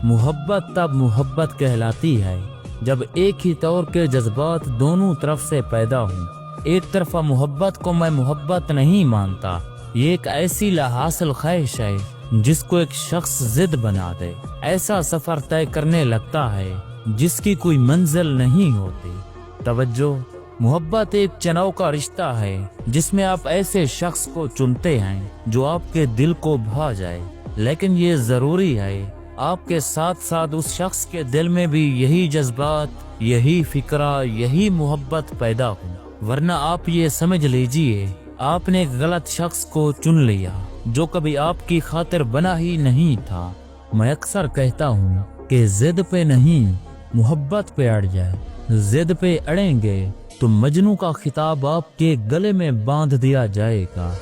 محبت تب محبت کہلاتی ہے جب ایک ہی طور کے جذبات دونوں طرف سے پیدا ہوں۔ ایک طرفہ محبت کو میں محبت نہیں مانتا، یہ ایک ایسی لا حاصل خواہش ہے جس کو ایک شخص ضد بنا دے، ایسا سفر طے کرنے لگتا ہے جس کی کوئی منزل نہیں ہوتی۔ توجہ، محبت ایک چناؤ کا رشتہ ہے جس میں آپ ایسے شخص کو چنتے ہیں جو آپ کے دل کو بھا جائے، لیکن یہ ضروری ہے آپ کے ساتھ ساتھ اس شخص کے دل میں بھی یہی جذبات، یہی فکرہ، یہی محبت پیدا ہو، ورنہ آپ یہ سمجھ لیجئے آپ نے ایک غلط شخص کو چن لیا جو کبھی آپ کی خاطر بنا ہی نہیں تھا۔ میں اکثر کہتا ہوں کہ ضد پہ نہیں، محبت پہ اڑ جائے۔ ضد پہ اڑیں گے تو مجنوں کا خطاب آپ کے گلے میں باندھ دیا جائے گا۔